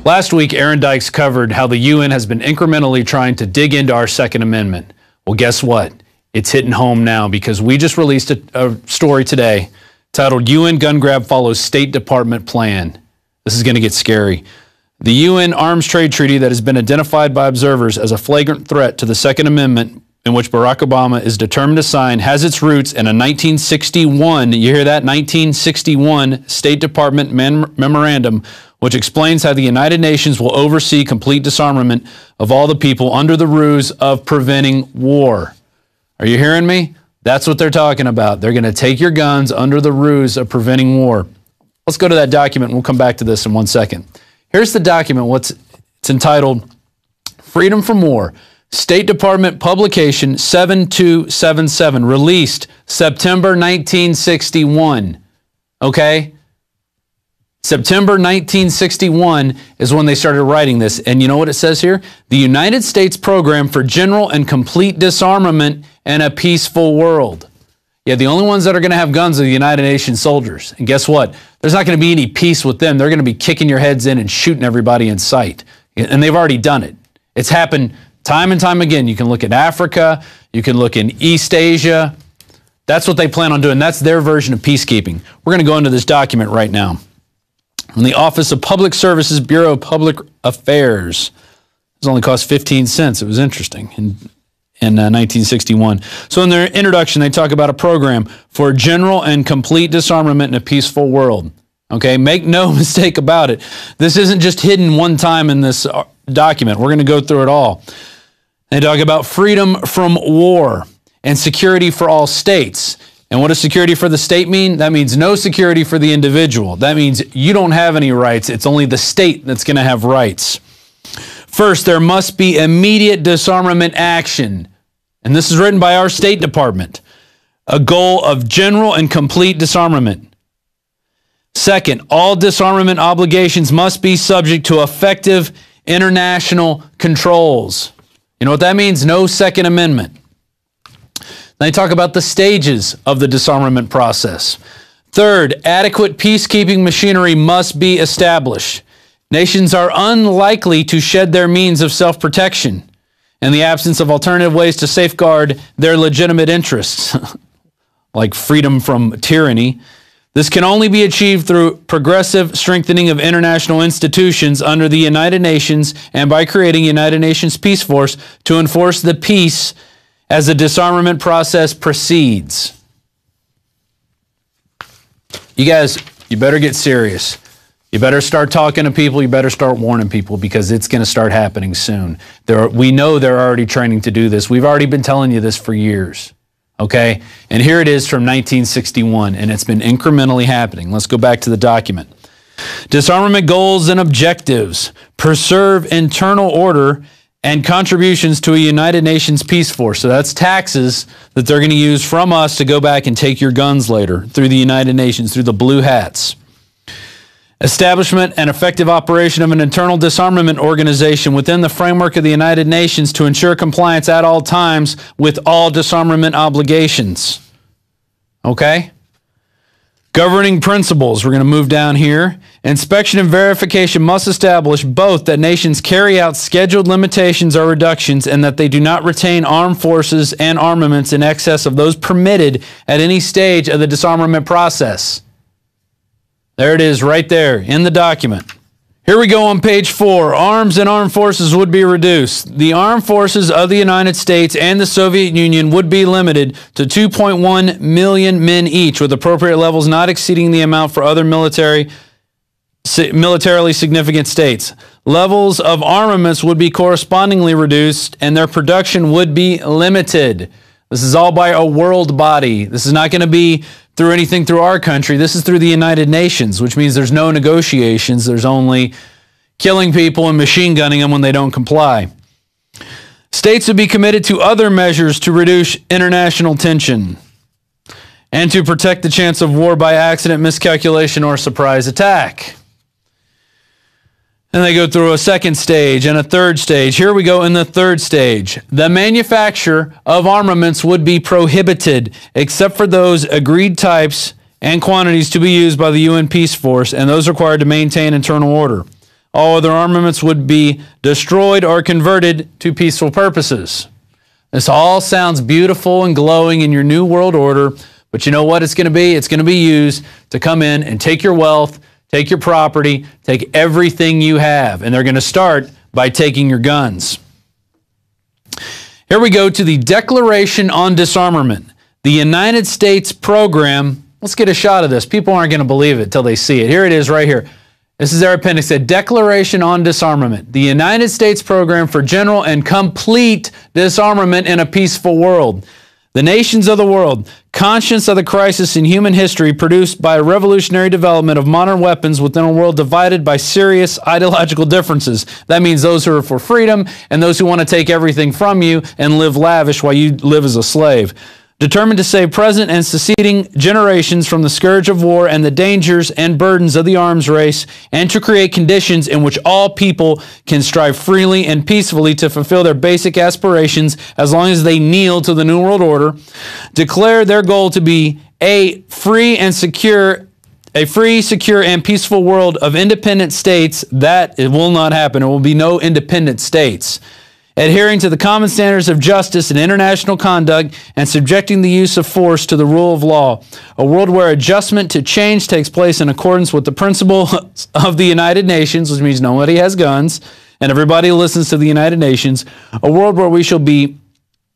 Last week, Aaron Dykes covered how the UN has been incrementally trying to dig into our Second Amendment. Well, guess what? It's hitting home now because we just released a story today titled UN Gun Grab Follows State Department Plan. This is going to get scary. The UN Arms Trade Treaty that has been identified by observers as a flagrant threat to the Second Amendment, in which Barack Obama is determined to sign, has its roots in a 1961, you hear that, 1961 State Department memorandum, which explains how the United Nations will oversee complete disarmament of all the people under the ruse of preventing war. Are you hearing me? That's what they're talking about. They're going to take your guns under the ruse of preventing war. Let's go to that document, and we'll come back to this in 1 second. Here's the document. It's entitled Freedom from War. State Department Publication 7277, released September 1961. Okay? September 1961 is when they started writing this. And you know what it says here? The United States Program for General and Complete Disarmament in a Peaceful World. Yeah, the only ones that are going to have guns are the United Nations soldiers. And guess what? There's not going to be any peace with them. They're going to be kicking your heads in and shooting everybody in sight. And they've already done it. It's happened time and time again. You can look at Africa. You can look in East Asia. That's what they plan on doing. That's their version of peacekeeping. We're going to go into this document right now. From the Office of Public Services, Bureau of Public Affairs. It only cost 15 cents. It was interesting in 1961. So in their introduction, they talk about a program for general and complete disarmament in a peaceful world. Okay, make no mistake about it. This isn't just hidden one time in this document. We're going to go through it all. They talk about freedom from war and security for all states. And what does security for the state mean? That means no security for the individual. That means you don't have any rights. It's only the state that's going to have rights. First, there must be immediate disarmament action. And this is written by our State Department. A goal of general and complete disarmament. Second, all disarmament obligations must be subject to effective international controls. You know what that means? No Second Amendment. They talk about the stages of the disarmament process. Third, adequate peacekeeping machinery must be established. Nations are unlikely to shed their means of self-protection in the absence of alternative ways to safeguard their legitimate interests, like freedom from tyranny. This can only be achieved through progressive strengthening of international institutions under the United Nations and by creating a United Nations Peace Force to enforce the peace as the disarmament process proceeds. You guys, you better get serious. You better start talking to people. You better start warning people because it's going to start happening soon. We know they're already training to do this. We've already been telling you this for years. Okay? And here it is from 1961, and it's been incrementally happening. Let's go back to the document. Disarmament goals and objectives. Preserve internal order and contributions to a United Nations Peace Force. So that's taxes that they're going to use from us to go back and take your guns later through the United Nations, through the blue hats. Establishment and effective operation of an internal disarmament organization within the framework of the United Nations to ensure compliance at all times with all disarmament obligations. Okay? Governing principles, we're going to move down here. Inspection and verification must establish both that nations carry out scheduled limitations or reductions and that they do not retain armed forces and armaments in excess of those permitted at any stage of the disarmament process. There it is right there in the document. Here we go on page 4. Arms and armed forces would be reduced. The armed forces of the United States and the Soviet Union would be limited to 2.1 million men each, with appropriate levels not exceeding the amount for other militarily significant states. Levels of armaments would be correspondingly reduced, and their production would be limited. This is all by a world body. This is not going to be through anything through our country. This is through the United Nations, which means there's no negotiations. There's only killing people and machine gunning them when they don't comply. States would be committed to other measures to reduce international tension and to protect the chance of war by accident, miscalculation, or surprise attack. And they go through a second stage and a third stage. Here we go in the third stage. The manufacture of armaments would be prohibited except for those agreed types and quantities to be used by the UN Peace Force and those required to maintain internal order. All other armaments would be destroyed or converted to peaceful purposes. This all sounds beautiful and glowing in your new world order, but you know what it's going to be? It's going to be used to come in and take your wealth, take your property, take everything you have. And they're going to start by taking your guns. Here we go to the Declaration on Disarmament. The United States program. Let's get a shot of this. People aren't going to believe it till they see it. Here it is right here. This is their appendix, a Declaration on Disarmament. The United States program for general and complete disarmament in a peaceful world. The nations of the world, conscious of the crisis in human history produced by a revolutionary development of modern weapons within a world divided by serious ideological differences. That means those who are for freedom and those who want to take everything from you and live lavish while you live as a slave. Determined to save present and succeeding generations from the scourge of war and the dangers and burdens of the arms race, and to create conditions in which all people can strive freely and peacefully to fulfill their basic aspirations as long as they kneel to the New World Order, declare their goal to be a free, secure, and peaceful world of independent states. That it will not happen. There will be no independent states. Adhering to the common standards of justice and international conduct, and subjecting the use of force to the rule of law. A world where adjustment to change takes place in accordance with the principle of the United Nations, which means nobody has guns, and everybody listens to the United Nations. A world where we shall be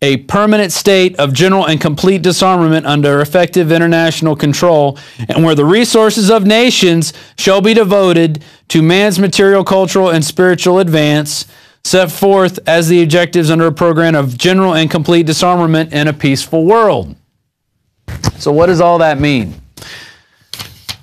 a permanent state of general and complete disarmament under effective international control, and where the resources of nations shall be devoted to man's material, cultural, and spiritual advance, set forth as the objectives under a program of general and complete disarmament in a peaceful world. So what does all that mean?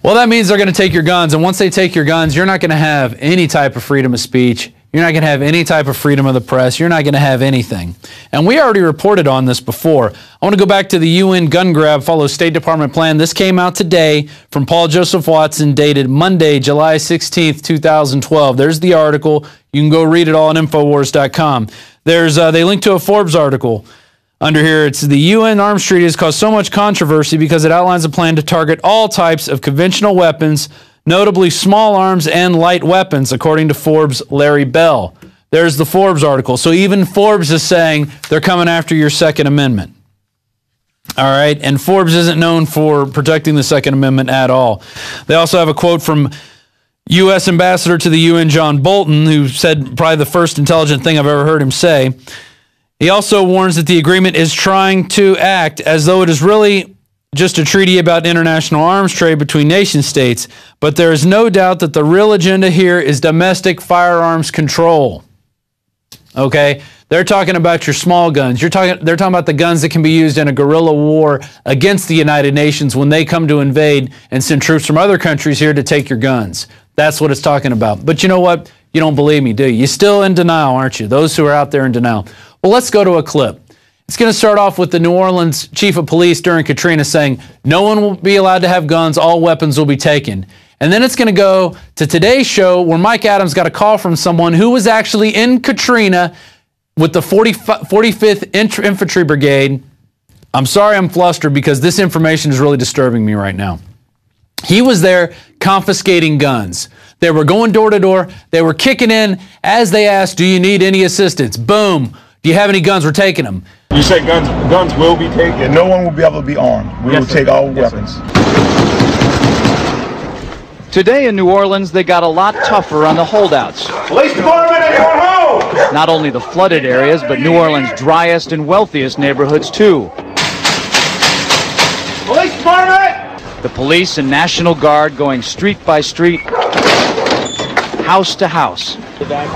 Well, that means they're going to take your guns, and once they take your guns, you're not going to have any type of freedom of speech. You're not going to have any type of freedom of the press. You're not going to have anything. And we already reported on this before. I want to go back to the UN gun grab follows State Department plan. This came out today from Paul Joseph Watson, dated Monday, July 16th, 2012. There's the article. You can go read it all on Infowars.com. They link to a Forbes article. Under here, it's the UN arms treaty has caused so much controversy because it outlines a plan to target all types of conventional weapons, notably small arms and light weapons, according to Forbes' Larry Bell. There's the Forbes article. So even Forbes is saying they're coming after your Second Amendment. All right, and Forbes isn't known for protecting the Second Amendment at all. They also have a quote from U.S. Ambassador to the UN, John Bolton, who said probably the first intelligent thing I've ever heard him say. He also warns that the agreement is trying to act as though it is really just a treaty about international arms trade between nation states, but there is no doubt that the real agenda here is domestic firearms control. Okay? They're talking about your small guns. They're talking about the guns that can be used in a guerrilla war against the United Nations when they come to invade and send troops from other countries here to take your guns. That's what it's talking about. But you know what? You don't believe me, do you? You're still in denial, aren't you? Those who are out there in denial. Well, let's go to a clip. It's going to start off with the New Orleans chief of police during Katrina saying, no one will be allowed to have guns, all weapons will be taken. And then it's going to go to today's show where Mike Adams got a call from someone who was actually in Katrina with the 45th Infantry Brigade. I'm sorry I'm flustered because this information is really disturbing me right now. He was there confiscating guns. They were going door to door. They were kicking in as they asked, do you need any assistance? Boom. Do you have any guns? We're taking them. You said guns will be taken? No one will be able to be armed. We will take all weapons. Today in New Orleans, they got a lot tougher on the holdouts. Police department, anyone home? Not only the flooded areas, but New Orleans' driest and wealthiest neighborhoods, too. Police department! The police and National Guard going street by street, house to house,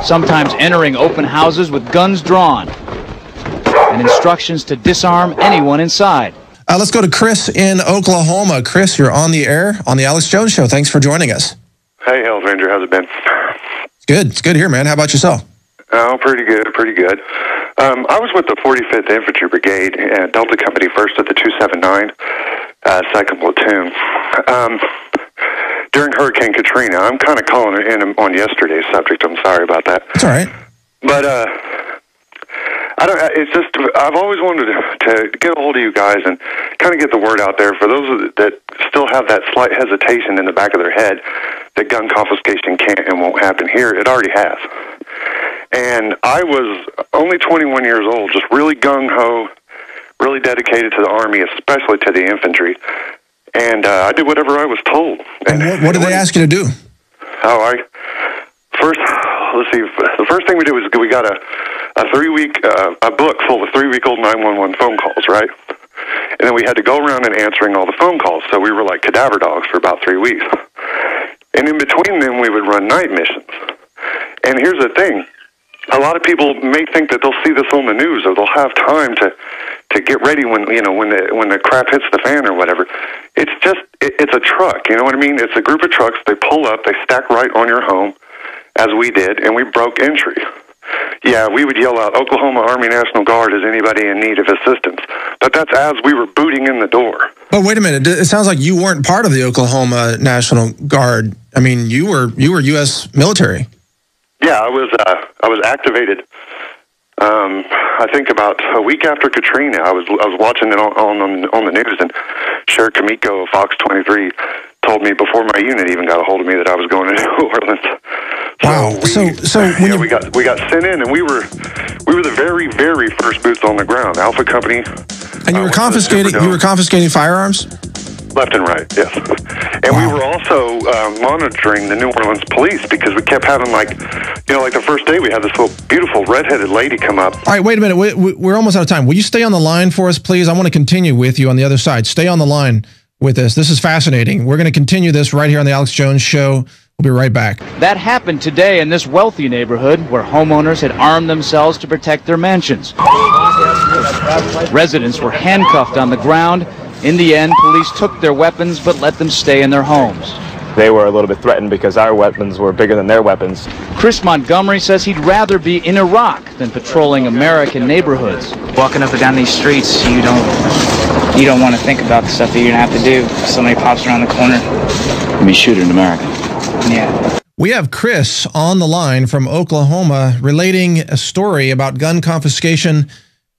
sometimes entering open houses with guns drawn, and instructions to disarm anyone inside. Let's go to Chris in Oklahoma. Chris, you're on the air on the Alex Jones Show. Thanks for joining us. Hey, Hells Ranger, how's it been? Good. It's good here, man. How about yourself? Oh, pretty good, pretty good. I was with the 45th Infantry Brigade and Delta Company 1st of the 279, 2nd Platoon. During Hurricane Katrina, I'm kind of calling in on yesterday's subject. I'm sorry about that. That's all right. But It's just, I've always wanted to get a hold of you guys and kind of get the word out there for those that still have that slight hesitation in the back of their head that gun confiscation can't and won't happen here. It already has. And I was only 21 years old, just really gung-ho, really dedicated to the Army, especially to the infantry. And I did whatever I was told. And what did they ask you to do? Let's see, the first thing we did was we got a 3-week, a book full of 3-week-old 911 phone calls, right? And then we had to go around and answering all the phone calls. So we were like cadaver dogs for about 3 weeks. And in between them, we would run night missions. And here's the thing. A lot of people may think that they'll see this on the news or they'll have time to get ready when the crap hits the fan or whatever. It's just, it's a truck, you know what I mean? It's a group of trucks. They pull up, they stack right on your home, as we did, and we broke entry. Yeah, we would yell out, Oklahoma Army National Guard, is anybody in need of assistance? But that's as we were booting in the door. But wait a minute, it sounds like you weren't part of the Oklahoma National Guard. I mean, you were U.S. military. Yeah, I was activated. I think about a week after Katrina, I was watching it on the news, and Sheriff Kamiko of Fox 23 told me before my unit even got a hold of me that I was going to New Orleans. Wow. We got sent in, and we were the very, very first boots on the ground. Alpha Company. And you were confiscating firearms? Left and right, yes. And we were also monitoring the New Orleans police because we kept having, like the first day we had this little beautiful redheaded lady come up. All right, wait a minute. We're almost out of time. Will you stay on the line for us, please? I want to continue with you on the other side. Stay on the line with us. This is fascinating. We're going to continue this right here on the Alex Jones Show. We'll be right back. That happened today in this wealthy neighborhood where homeowners had armed themselves to protect their mansions. Residents were handcuffed on the ground. In the end, police took their weapons but let them stay in their homes. They were a little bit threatened because our weapons were bigger than their weapons. Chris Montgomery says he'd rather be in Iraq than patrolling American neighborhoods. Walking up and down these streets, you don't want to think about the stuff that you're going to have to do if somebody pops around the corner. Let me shoot in America. Yeah. We have Chris on the line from Oklahoma relating a story about gun confiscation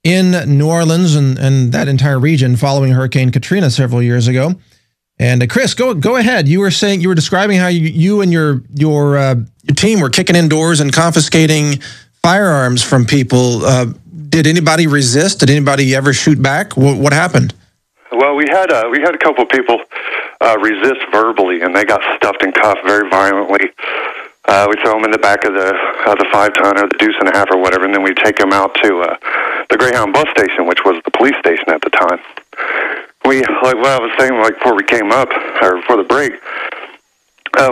in New Orleans and that entire region following Hurricane Katrina several years ago. And Chris, go ahead. You were describing how you and your team were kicking in doors and confiscating firearms from people. Did anybody resist? Did anybody ever shoot back? What happened? Well, we had a couple of people resist verbally, and they got stuffed and cuffed very violently. We throw them in the back of the 5-ton or the deuce and a half or whatever, and then we take them out to the Greyhound bus station, which was the police station at the time. Like what I was saying, like before we came up or before the break, I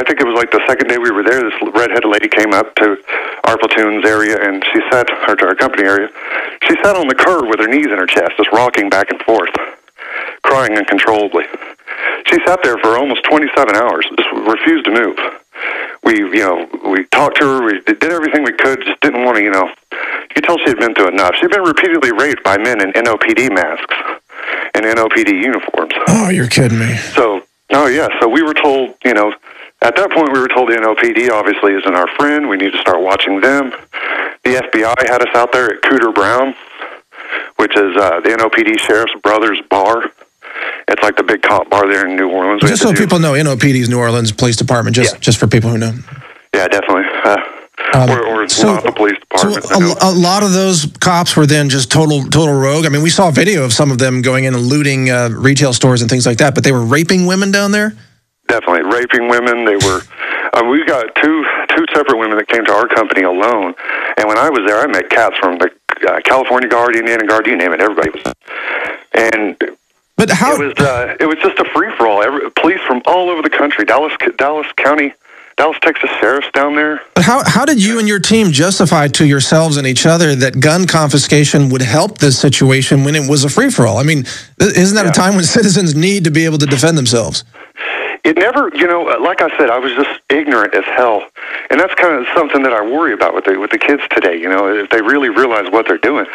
think it was like the second day we were there. This redheaded lady came up to our platoon's area, and she sat, or to our company area. She sat on the curb with her knees in her chest, just rocking back and forth, crying uncontrollably. She sat there for almost 27 hours, just refused to move. We talked to her, we did everything we could, just didn't want to, you could tell she had been through enough. She'd been repeatedly raped by men in NOPD masks and NOPD uniforms. Oh, you're kidding me. So we were told, at that point we were told the NOPD obviously isn't our friend, we need to start watching them. The FBI had us out there at Cooter Brown, which is the NOPD Sheriff's Brothers Bar. It's like the big cop bar there in New Orleans. Just so people know, NOPD's New Orleans Police Department, just for people who know. Yeah, definitely. Or not the police department. So a lot of those cops were then just total rogue. I mean, we saw video of some of them going in and looting retail stores and things like that, but they were raping women down there? Definitely. Raping women. They were... we got two separate women that came to our company alone, and when I was there, I met cats from the California Guard, Indiana Guard, you name it, everybody was... And... But how... It was just a free-for-all. Police from all over the country, Dallas County, Dallas, Texas sheriffs down there. But how did you and your team justify to yourselves and each other that gun confiscation would help this situation when it was a free-for-all? I mean, isn't that a time when citizens need to be able to defend themselves? It never, like I said, I was just ignorant as hell. And that's kind of something that I worry about with the kids today, if they really realize what they're doing.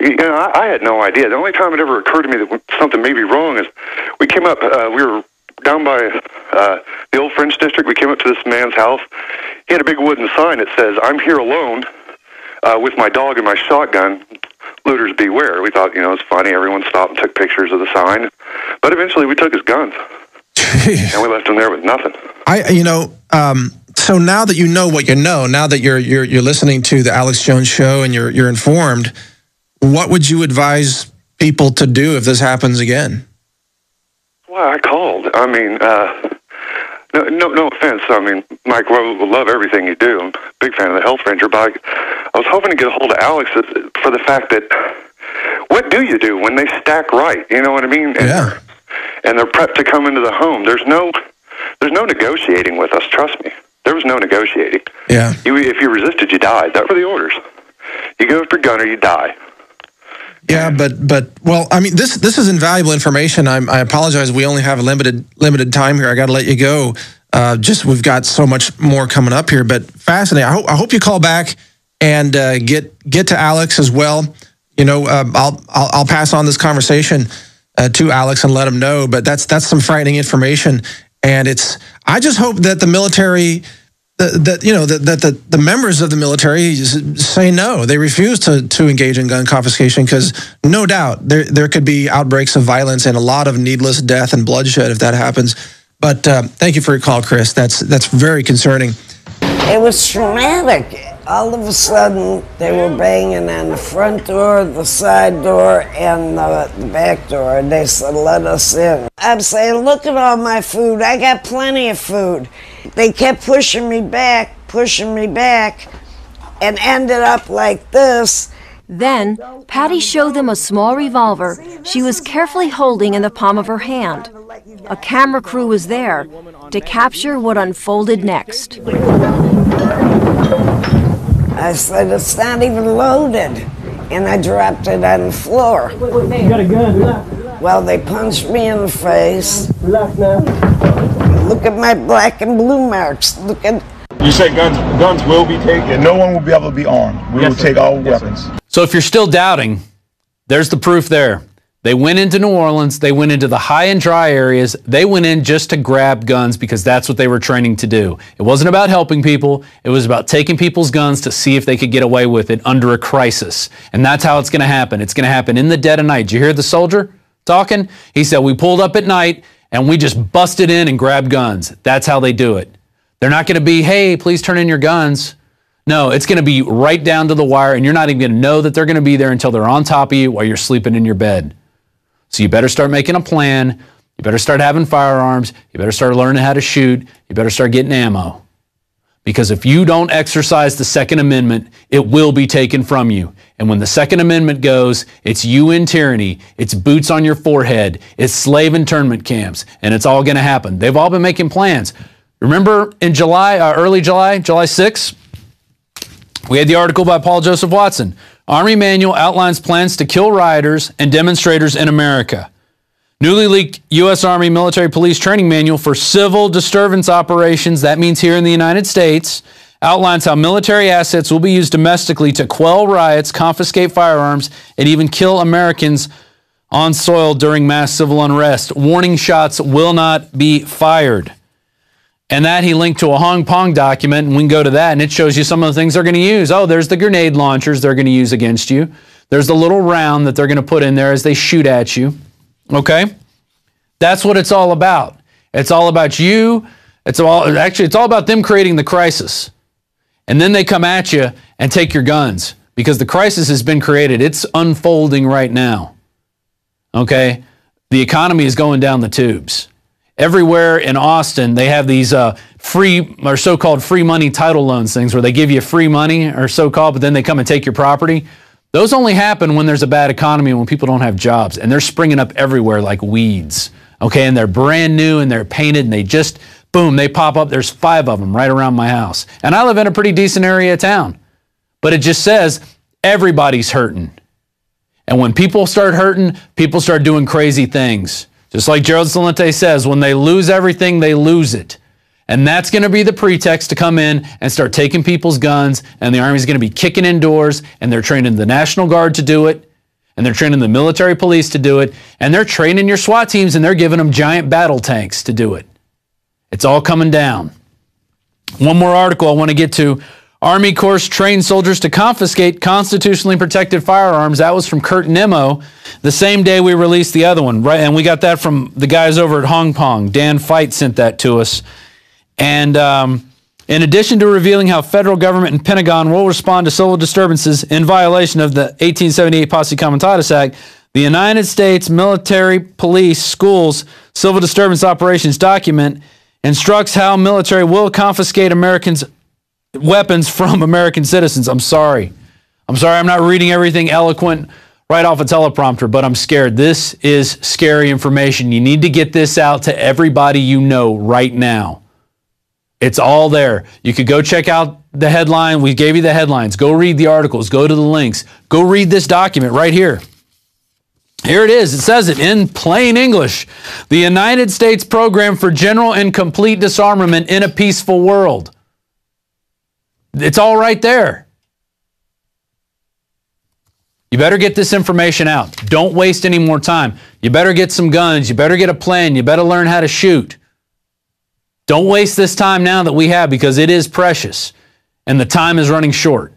I had no idea. The only time it ever occurred to me that something may be wrong is we came up, we were down by the old French district. We came up to this man's house. He had a big wooden sign that says, "I'm here alone. with my dog and my shotgun, looters beware. We thought, it's funny. Everyone stopped and took pictures of the sign. But eventually we took his guns. And we left him there with nothing. So now that you know what you know, now that you're listening to the Alex Jones Show and you're informed, what would you advise people to do if this happens again? Well, I called. I mean, no offense. I mean, Mike will love everything you do. I'm a big fan of the Health Ranger, but I was hoping to get a hold of Alex for the fact that what do you do when they stack right? You know what I mean? And they're prepped to come into the home. There's no negotiating with us. Trust me. There was no negotiating. Yeah. If you resisted, you died. That were the orders. You go after gun or you die. Yeah, but well, I mean, this is invaluable information. I apologize. We only have a limited time here. I got to let you go. We've got so much more coming up here, but fascinating. I hope you call back and get to Alex as well. I'll pass on this conversation to Alex and let him know. But that's some frightening information, and I just hope that the military. That the members of the military say no. They refuse to engage in gun confiscation because no doubt there could be outbreaks of violence and a lot of needless death and bloodshed if that happens. But thank you for your call, Chris. That's very concerning. It was traumatic. All of a sudden, they were banging on the front door, the side door, and the back door. And they said, "Let us in." I'm saying, "Look at all my food. I got plenty of food." They kept pushing me back, and ended up like this. Then, Patty showed them a small revolver she was carefully holding in the palm of her hand. A camera crew was there to capture what unfolded next. I said, "It's not even loaded." And I dropped it on the floor. You got a gun. Well, they punched me in the face. Look at my black and blue marks. Look at... You said guns will be taken? Yeah, no one will be able to be armed. We will take all weapons. So if you're still doubting, there's the proof there. They went into New Orleans. They went into the high and dry areas. They went in just to grab guns because that's what they were training to do. It wasn't about helping people. It was about taking people's guns to see if they could get away with it under a crisis. And that's how it's going to happen. It's going to happen in the dead of night. Did you hear the soldier talking? He said, "We pulled up at night and we just busted in and grabbed guns." That's how they do it. They're not going to be, "Hey, please turn in your guns." No, it's going to be right down to the wire, and you're not even going to know that they're going to be there until they're on top of you while you're sleeping in your bed. So you better start making a plan. You better start having firearms. You better start learning how to shoot. You better start getting ammo. Because if you don't exercise the Second Amendment, it will be taken from you. And when the Second Amendment goes, it's UN tyranny, it's boots on your forehead, it's slave internment camps, and it's all going to happen. They've all been making plans. Remember in early July 6th, we had the article by Paul Joseph Watson. Army manual outlines plans to kill rioters and demonstrators in America. Newly leaked U.S. Army military police training manual for civil disturbance operations, that means here in the United States, outlines how military assets will be used domestically to quell riots, confiscate firearms, and even kill Americans on soil during mass civil unrest. Warning shots will not be fired. And that he linked to a Hong Kong document, and we can go to that, and it shows you some of the things they're going to use. Oh, there's the grenade launchers they're going to use against you. There's the little round that they're going to put in there as they shoot at you. Okay? That's what it's all about. It's all about you. It's all about them creating the crisis. And then they come at you and take your guns because the crisis has been created. It's unfolding right now. Okay? The economy is going down the tubes. Everywhere in Austin, they have these free or so-called free money title loans things where they give you free money or so-called, but then they come and take your property. Those only happen when there's a bad economy and when people don't have jobs, and they're springing up everywhere like weeds. Okay, and they're brand new and they're painted and they just, boom, they pop up. There's 5 of them right around my house. And I live in a pretty decent area of town, but it just says everybody's hurting. And when people start hurting, people start doing crazy things. Just like Gerald Celente says, when they lose everything, they lose it. And that's going to be the pretext to come in and start taking people's guns, and the Army's going to be kicking in doors, and they're training the National Guard to do it, and they're training the military police to do it, and they're training your SWAT teams, and they're giving them giant battle tanks to do it. It's all coming down. One more article I want to get to. Army Corps trained soldiers to confiscate constitutionally protected firearms. That was from Kurt Nimmo the same day we released the other one, right? And we got that from the guys over at Hong Kong. Dan Fight sent that to us. And in addition to revealing how federal government and Pentagon will respond to civil disturbances in violation of the 1878 Posse Comitatus Act, the United States Military Police Schools Civil Disturbance Operations document instructs how military will confiscate Americans' weapons from American citizens. I'm sorry. I'm not reading everything eloquent right off a teleprompter, but I'm scared. This is scary information. You need to get this out to everybody you know right now. It's all there. You could go check out the headline. We gave you the headlines. Go read the articles. Go to the links. Go read this document right here. Here it is. It says it in plain English. The United States Program for General and Complete Disarmament in a Peaceful World. It's all right there. You better get this information out. Don't waste any more time. You better get some guns. You better get a plan. You better learn how to shoot. Don't waste this time now that we have, because it is precious and the time is running short.